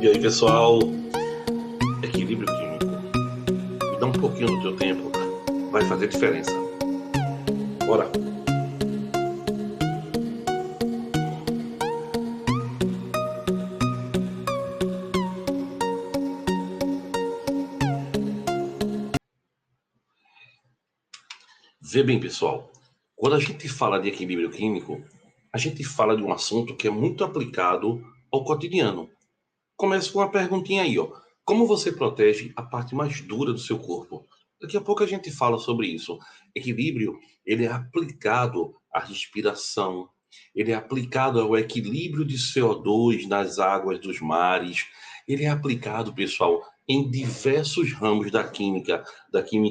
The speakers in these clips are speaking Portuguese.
E aí, pessoal, equilíbrio químico. Me dá um pouquinho do teu tempo, vai fazer diferença. Bora. Vê bem, pessoal, quando a gente fala de equilíbrio químico, a gente fala de um assunto que é muito aplicado ao cotidiano. Começa com uma perguntinha aí, ó. Como você protege a parte mais dura do seu corpo? Daqui a pouco a gente fala sobre isso. Equilíbrio, ele é aplicado à respiração, ele é aplicado ao equilíbrio de CO2 nas águas dos mares, ele é aplicado, pessoal, em diversos ramos da química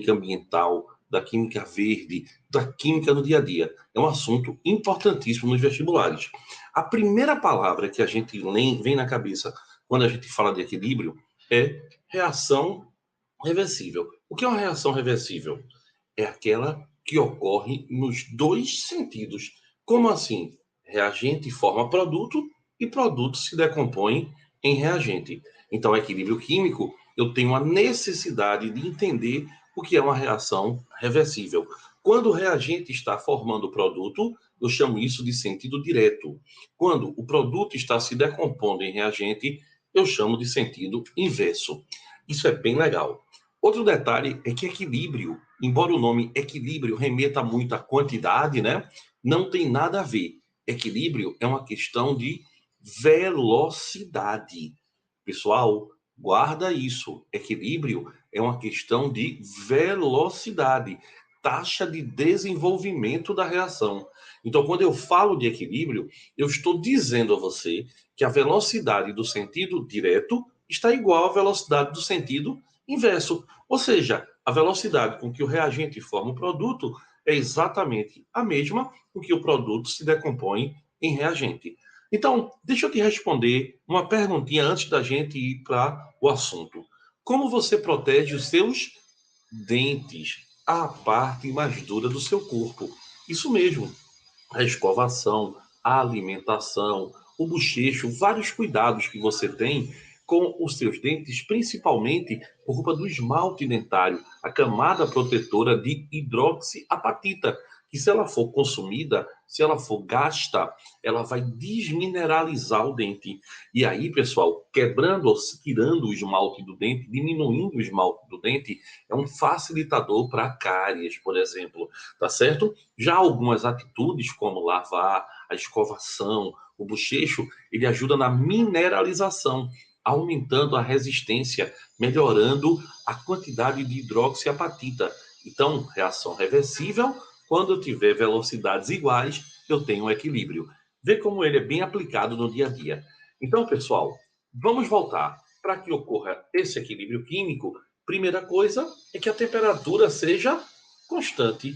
ambiental, da química verde, da química no dia a dia. É um assunto importantíssimo nos vestibulares. A primeira palavra que a gente vem na cabeça quando a gente fala de equilíbrio é reação reversível. O que é uma reação reversível? É aquela que ocorre nos dois sentidos. Como assim? Reagente forma produto e produto se decompõe em reagente. Então, equilíbrio químico, eu tenho a necessidade de entender o que é uma reação reversível. Quando o reagente está formando o produto, eu chamo isso de sentido direto. Quando o produto está se decompondo em reagente, eu chamo de sentido inverso. Isso é bem legal. Outro detalhe é que equilíbrio, embora o nome equilíbrio remeta muito à quantidade, né? Não tem nada a ver. Equilíbrio é uma questão de velocidade. Pessoal, guarda isso. Equilíbrio é uma questão de velocidade, taxa de desenvolvimento da reação. Então, quando eu falo de equilíbrio, eu estou dizendo a você que a velocidade do sentido direto está igual à velocidade do sentido inverso. Ou seja, a velocidade com que o reagente forma o produto é exatamente a mesma com que o produto se decompõe em reagente. Então, deixa eu te responder uma perguntinha antes da gente ir para o assunto. Como você protege os seus dentes, a parte mais dura do seu corpo? Isso mesmo, a escovação, a alimentação, o bochecho, vários cuidados que você tem com os seus dentes, principalmente por culpa do esmalte dentário, a camada protetora de hidroxiapatita, que se ela for consumida, se ela for gasta, ela vai desmineralizar o dente. E aí, pessoal, quebrando ou tirando o esmalte do dente, diminuindo o esmalte do dente, é um facilitador para cáries, por exemplo, tá certo? Já algumas atitudes, como lavar, a escovação, o bochecho, ele ajuda na mineralização, aumentando a resistência, melhorando a quantidade de hidroxiapatita. Então, reação reversível, quando eu tiver velocidades iguais, eu tenho um equilíbrio. Vê como ele é bem aplicado no dia a dia. Então, pessoal, vamos voltar. Para que ocorra esse equilíbrio químico, primeira coisa é que a temperatura seja constante,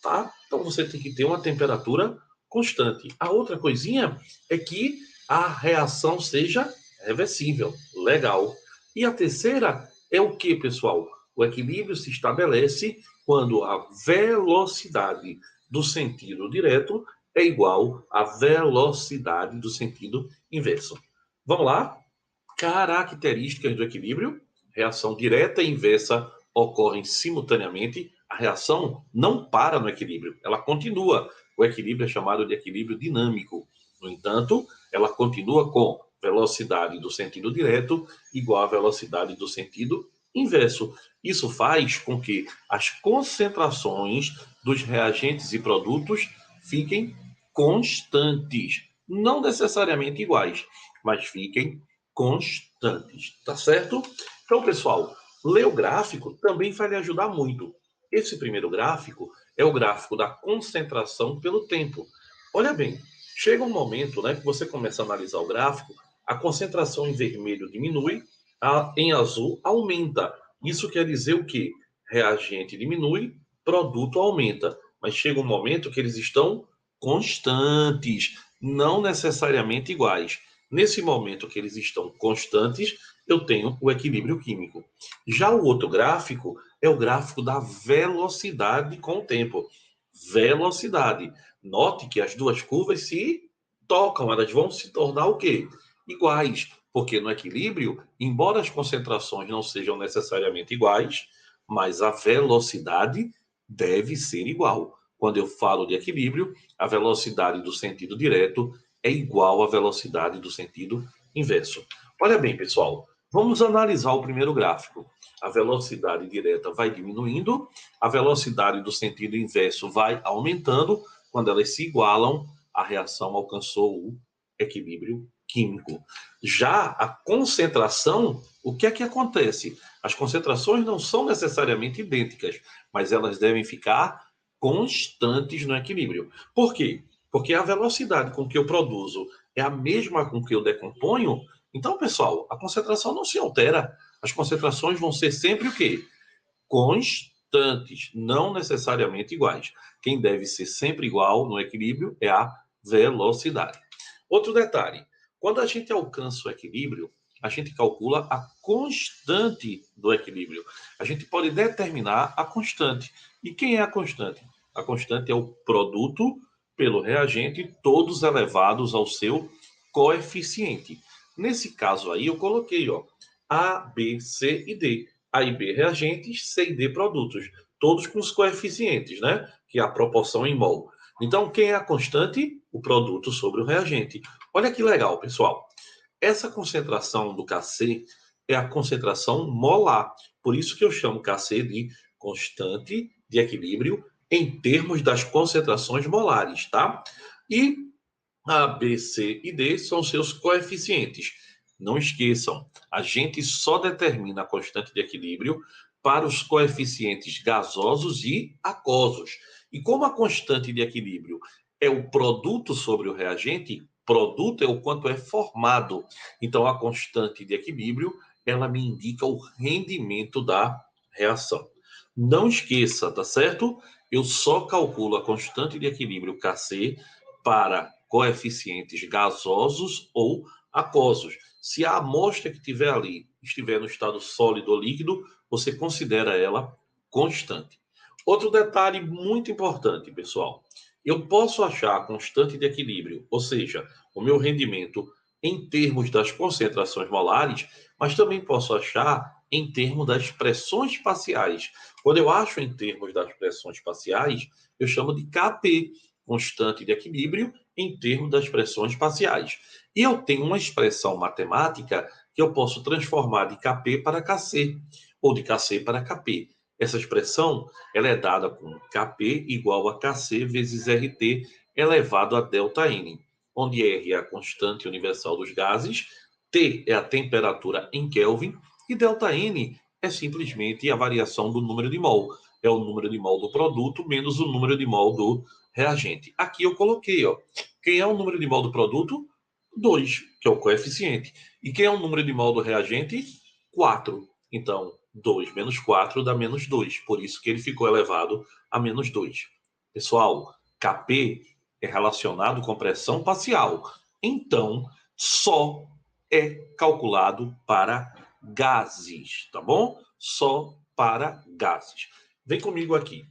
tá? Então você tem que ter uma temperatura constante. A outra coisinha é que a reação seja reversível. Legal. E a terceira é o que, pessoal? O equilíbrio se estabelece quando a velocidade do sentido direto é igual à velocidade do sentido inverso. Vamos lá? Características do equilíbrio: reação direta e inversa ocorrem simultaneamente. A reação não para no equilíbrio, ela continua. O equilíbrio é chamado de equilíbrio dinâmico. No entanto, ela continua com velocidade do sentido direto igual à velocidade do sentido inverso. Isso faz com que as concentrações dos reagentes e produtos fiquem constantes, não necessariamente iguais, mas fiquem constantes, tá certo? Então, pessoal, ler o gráfico também vai lhe ajudar muito. Esse primeiro gráfico é o gráfico da concentração pelo tempo. Olha bem, chega um momento, né, que você começa a analisar o gráfico, a concentração em vermelho diminui, em azul aumenta. Isso quer dizer o quê? Reagente diminui, produto aumenta. Mas chega um momento que eles estão constantes, não necessariamente iguais. Nesse momento que eles estão constantes, eu tenho o equilíbrio químico. Já o outro gráfico é o gráfico da velocidade com o tempo. Velocidade. Note que as duas curvas se tocam, elas vão se tornar o quê? Iguais. Porque no equilíbrio, embora as concentrações não sejam necessariamente iguais, mas a velocidade deve ser igual. Quando eu falo de equilíbrio, a velocidade do sentido direto é igual à velocidade do sentido inverso. Olha bem, pessoal, vamos analisar o primeiro gráfico. A velocidade direta vai diminuindo, a velocidade do sentido inverso vai aumentando. Quando elas se igualam, a reação alcançou o equilíbrio químico. Já a concentração, o que é que acontece? As concentrações não são necessariamente idênticas, mas elas devem ficar constantes no equilíbrio. Por quê? Porque a velocidade com que eu produzo é a mesma com que eu decomponho. Então, pessoal, a concentração não se altera. As concentrações vão ser sempre o quê? Constantes, não necessariamente iguais. Quem deve ser sempre igual no equilíbrio é a velocidade. Outro detalhe, quando a gente alcança o equilíbrio, a gente calcula a constante do equilíbrio. A gente pode determinar a constante. E quem é a constante? A constante é o produto pelo reagente, todos elevados ao seu coeficiente. Nesse caso aí, eu coloquei A, B, C e D. A e B reagentes, C e D produtos. Todos com os coeficientes, né? Que é a proporção em mol. Então, quem é a constante? O produto sobre o reagente. Olha que legal, pessoal. Essa concentração do Kc é a concentração molar. Por isso que eu chamo Kc de constante de equilíbrio em termos das concentrações molares, tá? E A, B, C e D são seus coeficientes. Não esqueçam, a gente só determina a constante de equilíbrio para os coeficientes gasosos e aquosos. E como a constante de equilíbrio é o produto sobre o reagente, produto é o quanto é formado. Então, a constante de equilíbrio, ela me indica o rendimento da reação. Não esqueça, tá certo? Eu só calculo a constante de equilíbrio Kc para coeficientes gasosos ou aquosos. Se a amostra que tiver ali estiver no estado sólido ou líquido, você considera ela constante. Outro detalhe muito importante, pessoal. Eu posso achar a constante de equilíbrio, ou seja, o meu rendimento em termos das concentrações molares, mas também posso achar em termos das pressões parciais. Quando eu acho em termos das pressões parciais, eu chamo de Kp, constante de equilíbrio em termos das pressões parciais. E eu tenho uma expressão matemática que eu posso transformar de Kp para Kc, ou de Kc para Kp. Essa expressão ela é dada com Kp igual a Kc vezes Rt elevado a ΔN, onde R é a constante universal dos gases, T é a temperatura em Kelvin e ΔN é simplesmente a variação do número de mol. É o número de mol do produto menos o número de mol do reagente. Aqui eu coloquei, quem é o número de mol do produto? 2, que é o coeficiente. E quem é o número de mol do reagente? 4. Então, 2 menos 4 dá menos 2. Por isso que ele ficou elevado a menos 2. Pessoal, Kp é relacionado com pressão parcial. Então, só é calculado para gases, tá bom? Só para gases. Vem comigo aqui.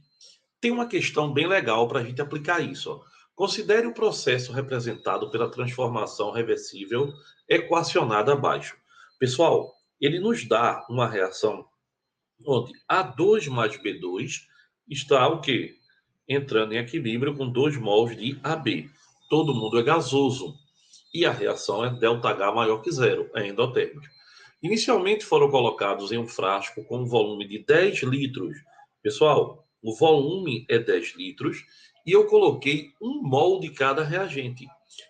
Tem uma questão bem legal para a gente aplicar isso. Considere o processo representado pela transformação reversível equacionada abaixo. Pessoal, ele nos dá uma reação onde A2 mais B2 está o quê? Entrando em equilíbrio com 2 mols de AB. Todo mundo é gasoso. E a reação é ΔH maior que zero, é endotérmica. Inicialmente foram colocados em um frasco com um volume de 10 litros. Pessoal, o volume é 10 litros e eu coloquei 1 mol de cada reagente.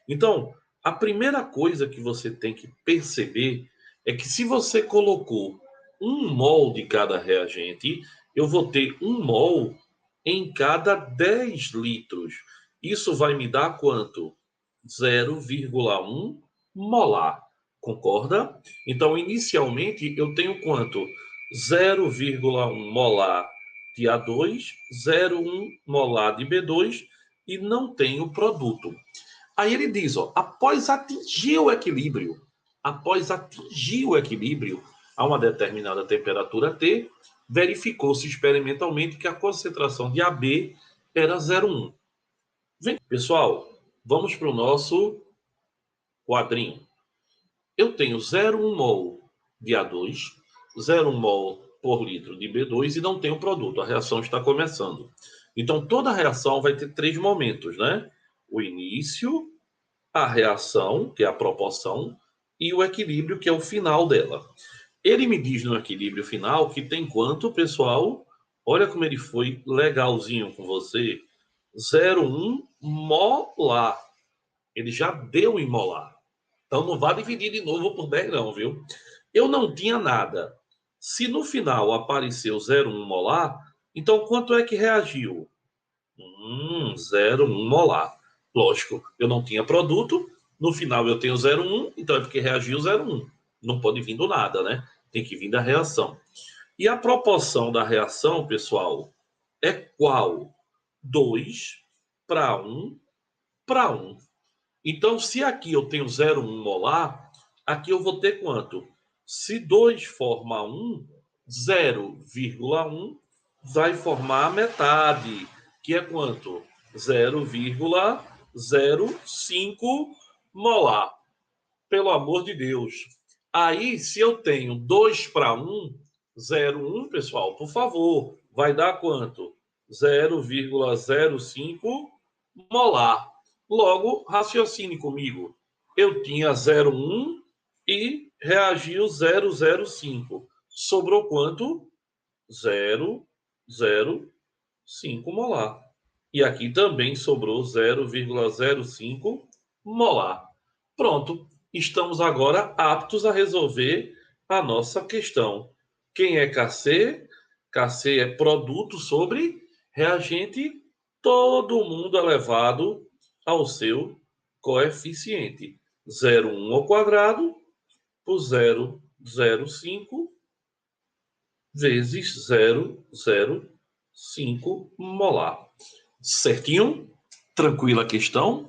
Então, a primeira coisa que você tem que perceber é que se você colocou 1 mol de cada reagente, eu vou ter 1 mol em cada 10 litros. Isso vai me dar quanto? 0,1 molar. Concorda? Então, inicialmente, eu tenho quanto? 0,1 molar de A2, 0,1 molar de B2 e não tenho produto. Aí ele diz, após atingir o equilíbrio a uma determinada temperatura T, verificou-se experimentalmente que a concentração de AB era 0,1. Vem, pessoal, vamos para o nosso quadrinho. eu tenho 0,1 mol de A2, 0,1 mol por litro de B2 e não tenho produto. A reação está começando. Então, toda reação vai ter 3 momentos, né? O início, a reação, que é a proporção, e o equilíbrio, que é o final dela. Ele me diz no equilíbrio final que tem quanto, pessoal? Olha como ele foi legalzinho com você. 0,1 molar. Ele já deu em molar. Então não vá dividir de novo por 10 não, viu? Eu não tinha nada. Se no final apareceu 0,1 molar, então quanto é que reagiu? 0,1 molar. Lógico, eu não tinha produto, no final eu tenho 0,1, então é porque reagiu 0,1. Não pode vir do nada, né? Tem que vir da reação. E a proporção da reação, pessoal, é qual? 2 para 1 para 1. Então, se aqui eu tenho 0,1 molar, aqui eu vou ter quanto? Se 2 forma 1, 0,1 vai formar a metade, que é quanto? 0,05 molar. Pelo amor de Deus. Aí, se eu tenho 2 para 1, 0,1, pessoal, por favor, vai dar quanto? 0,05 molar. Logo, raciocine comigo. Eu tinha 0,1 e reagiu 0,05. Sobrou quanto? 0,05 molar. E aqui também sobrou 0,05 molar. Pronto, estamos agora aptos a resolver a nossa questão. Quem é KC? KC é produto sobre reagente, todo mundo elevado ao seu coeficiente. 0,1 ao quadrado por 0,05 vezes 0,05 molar. Certinho? Tranquila a questão?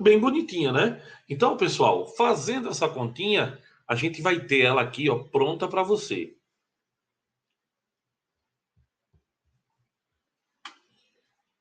Bem bonitinha, né? Então, pessoal, fazendo essa continha, a gente vai ter ela aqui, ó, pronta para você.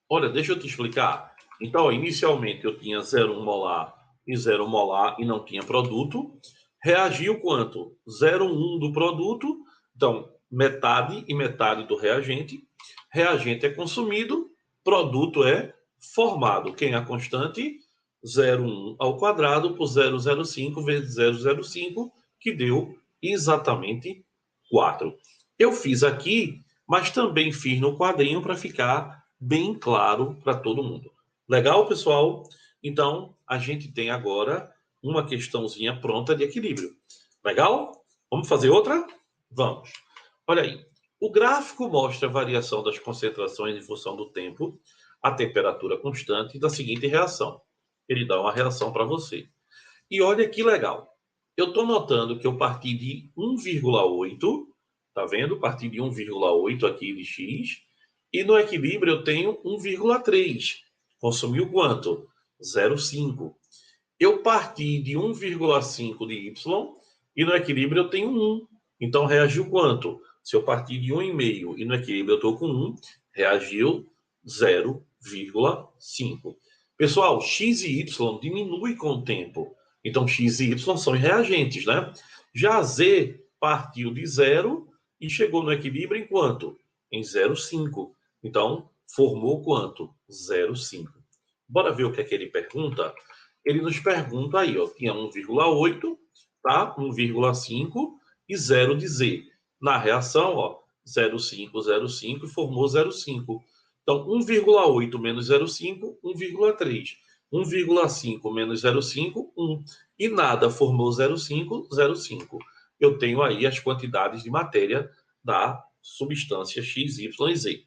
Olha, deixa eu te explicar. Então, ó, inicialmente eu tinha 0,1 molar e 0 molar e não tinha produto. Reagiu quanto? 0,1 do produto. Então, metade e metade do reagente. Reagente é consumido, produto é formado. Quem é a constante? 0,1 ao quadrado por 0,05 vezes 0,05, que deu exatamente 4. Eu fiz aqui, mas também fiz no quadrinho para ficar bem claro para todo mundo. Legal, pessoal? Então, a gente tem agora uma questãozinha pronta de equilíbrio. Legal? Vamos fazer outra? Vamos. Olha aí. O gráfico mostra a variação das concentrações em função do tempo, a temperatura constante da seguinte reação. Ele dá uma reação para você. E olha que legal. Eu estou notando que eu parti de 1,8, tá vendo? Parti de 1,8 aqui de X, e no equilíbrio eu tenho 1,3. Consumiu quanto? 0,5. Eu parti de 1,5 de Y, e no equilíbrio eu tenho 1. Então reagiu quanto? Se eu partir de 1,5 e no equilíbrio eu estou com 1, reagiu 0,5. Pessoal, X e Y diminui com o tempo. Então, X e Y são reagentes, né? Já Z partiu de 0 e chegou no equilíbrio em quanto? Em 0,5. Então, formou quanto? 0,5. Bora ver o que é que ele pergunta? Ele nos pergunta aí, ó, tinha 1,8, tá? 1,5 e 0 de Z. Na reação, ó, 0,5, 0,5 e formou 0,5. Então, 1,8 menos 0,5, 1,3. 1,5 menos 0,5, 1. E nada formou 0,5, 0,5. Eu tenho aí as quantidades de matéria da substância X, Y e Z.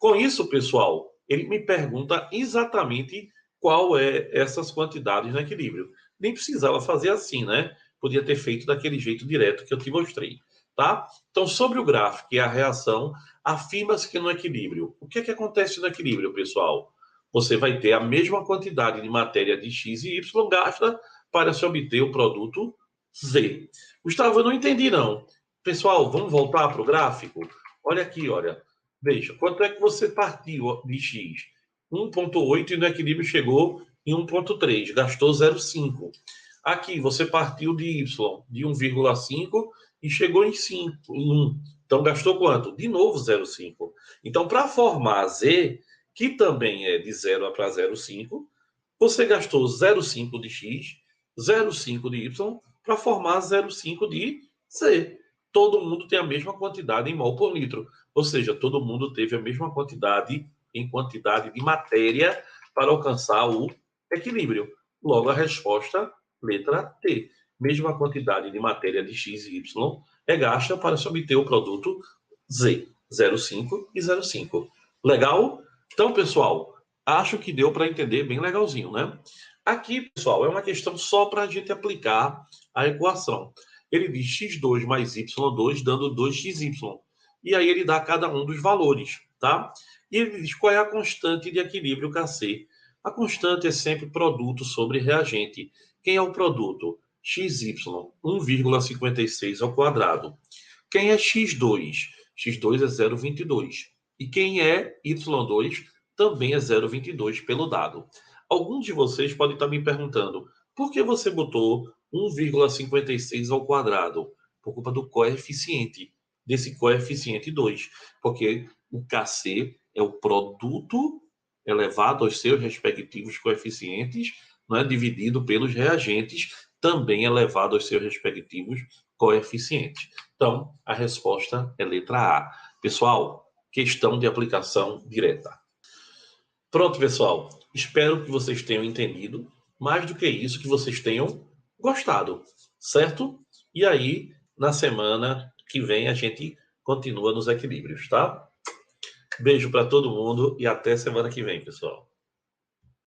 Com isso, pessoal, ele me pergunta exatamente qual é essas quantidades no equilíbrio. Nem precisava fazer assim, né? Podia ter feito daquele jeito direto que eu te mostrei, tá? Então, sobre o gráfico e a reação, afirma-se que no equilíbrio. O que é que acontece no equilíbrio, pessoal? Você vai ter a mesma quantidade de matéria de X e Y gasta para se obter o produto Z. Gustavo, eu não entendi, não. Pessoal, vamos voltar para o gráfico? Olha aqui, olha. Veja, quanto é que você partiu de X? 1,8 e no equilíbrio chegou em 1,3, gastou 0,5. Aqui você partiu de Y de 1,5 e chegou em 5, em 1. Então gastou quanto? De novo 0,5. Então, para formar Z, que também é de 0 para 0,5, você gastou 0,5 de X, 0,5 de Y, para formar 0,5 de Z. Todo mundo tem a mesma quantidade em mol por litro. Ou seja, todo mundo teve a mesma quantidade em quantidade de matéria para alcançar o equilíbrio. Logo, a resposta, letra T. Mesma quantidade de matéria de X e Y é gasta para se obter o produto Z, 0,5 e 0,5. Legal? Então, pessoal, acho que deu para entender bem legalzinho, né? Aqui, pessoal, é uma questão só para a gente aplicar a equação. Ele diz x2 mais y2 dando 2xy. E aí ele dá cada um dos valores, tá? E ele diz qual é a constante de equilíbrio Kc. A constante é sempre produto sobre reagente. Quem é o produto? xy, 1,56 ao quadrado. Quem é x2? X2 é 0,22. E quem é y2 também é 0,22 pelo dado. Alguns de vocês podem estar me perguntando, por que você botou 1,56 ao quadrado? Por culpa do coeficiente, desse coeficiente 2. Porque o Kc é o produto elevado aos seus respectivos coeficientes, não é, dividido pelos reagentes, também elevado aos seus respectivos coeficientes. Então, a resposta é letra A. Pessoal, questão de aplicação direta. Pronto, pessoal. Espero que vocês tenham entendido. Mais do que isso, que vocês tenham gostado, certo? E aí, na semana que vem, a gente continua nos equilíbrios, tá? Beijo para todo mundo e até semana que vem, pessoal.